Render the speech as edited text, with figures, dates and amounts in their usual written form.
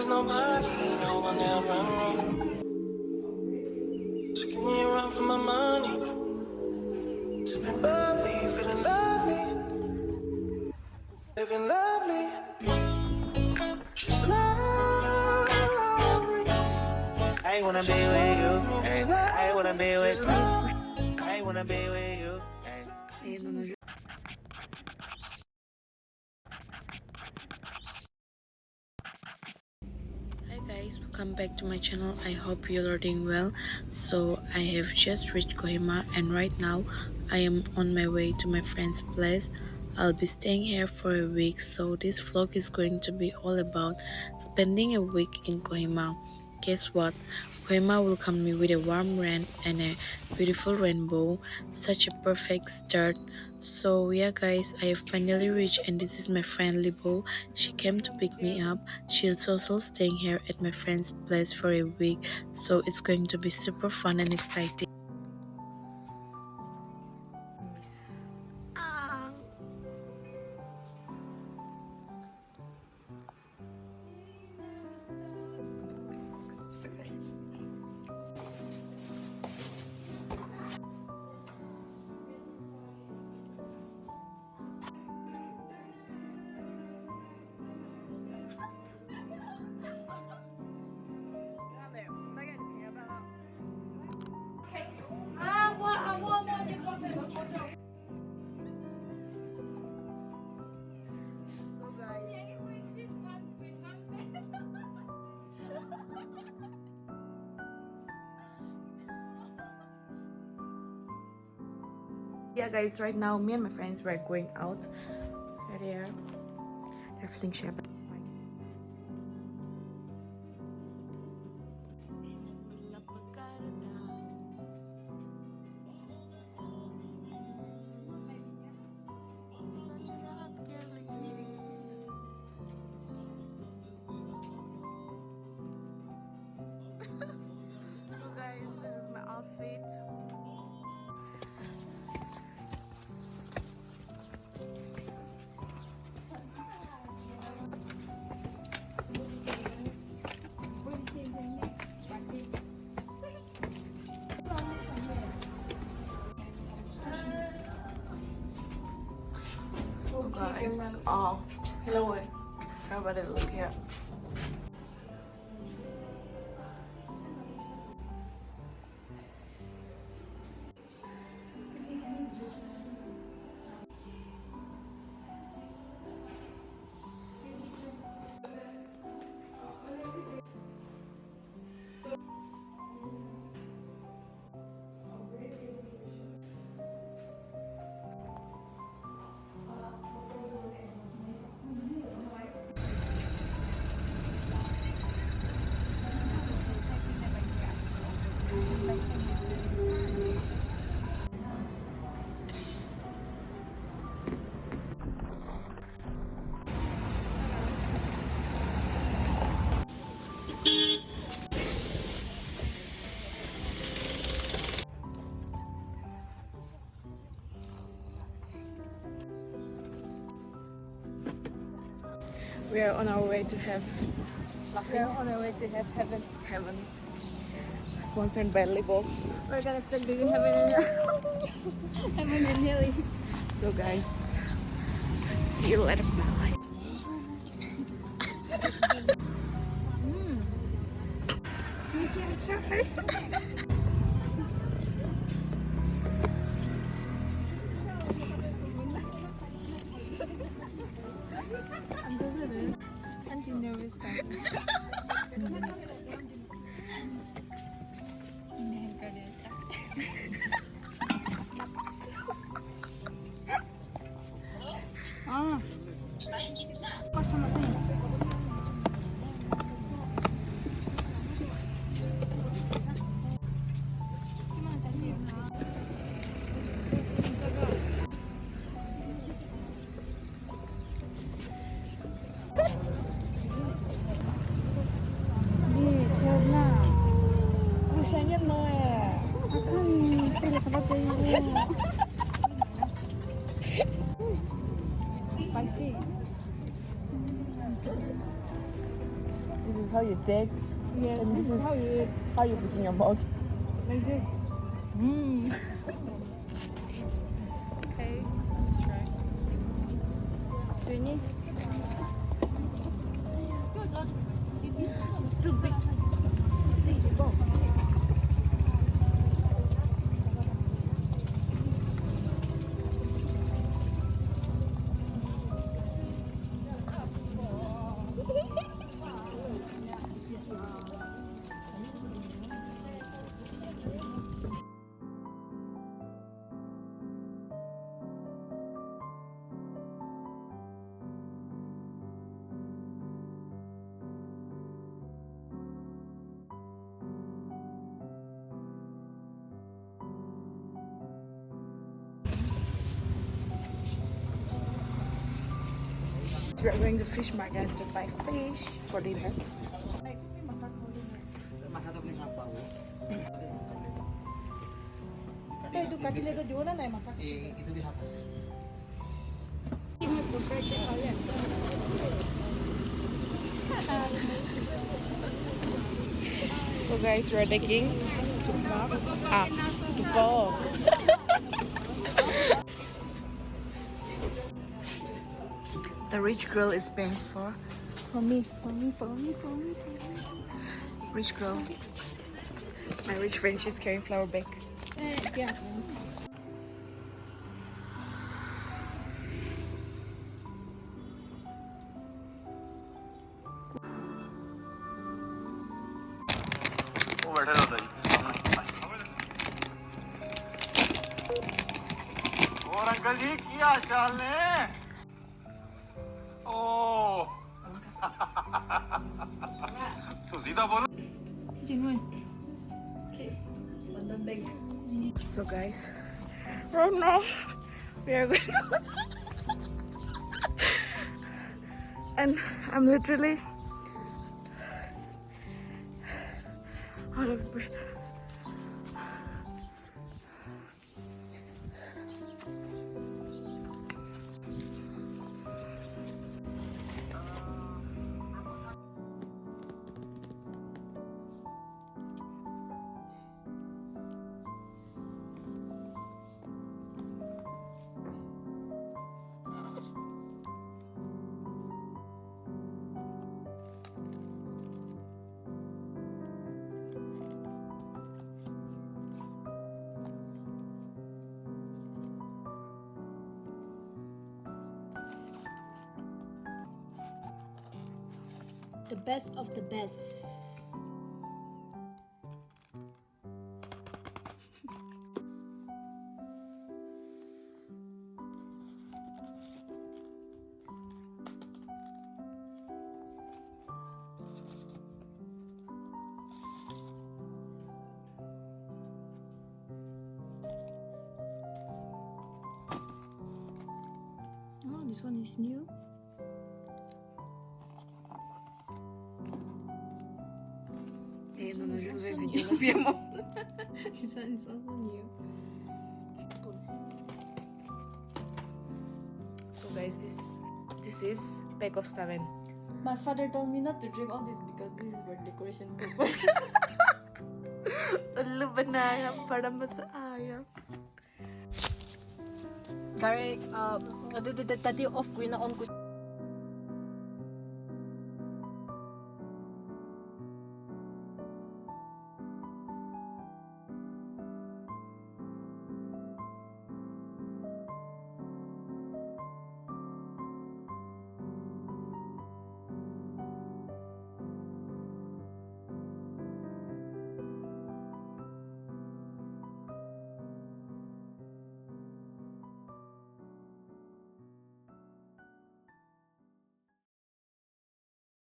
was nobody, no one ever. So give me a run for my money. Sipping bubbly, feeling lovely, living lovely. She's lovely. I wanna be with you. I wanna be with you. I wanna be with you. Hi guys, welcome back to my channel. I hope you're all doing well. So I have just reached Kohima and right now I am on my way to my friend's place. I'll be staying here for a week, so this vlog is going to be all about spending a week in Kohima. Guess what? Kohima welcomed me with a warm rain and a beautiful rainbow. Such a perfect start. So yeah guys, I have finally reached and this is my friend Libo. She came to pick me up. She's also staying here at my friend's place for a week, so it's going to be super fun and exciting. Yeah guys, right now me and my friends were going out. Here they're feeling shy, but it's fine. So guys, this is my outfit. Oh guys, hello everybody, look here. We are on our way to have laughing. We're on our way to have heaven. Heaven. Sponsored by Libo. We're gonna start doing heaven and heaven and Nelly. So guys, see you later. Bye. Do you get a chocolate? I'm just a bit anti-nervous guy. Ah, basta masaya. how you take, Yes, and this is how you eat. how you put in your mouth. Like this. Mm. Okay, let's try. Sweeney. It's too big. Go. We are going to fish market to buy fish for dinner. So guys, we're taking to go. The rich girl is paying for me. Rich girl. My rich friend, she's carrying flower bag. Yeah. वो बैठा रहता है और uncle जी की हाल चाल ने ओ तो सीधा बोलो So guys, right now we are going and I'm literally out of breath. The best of the best. Oh, this one is new. This one is also new. This one is also new. So guys, this is pack of 7. My father told me not to drink all this because this is for decoration purpose. Ulu banayang para masayang. Gary, tadi off ko na on ko.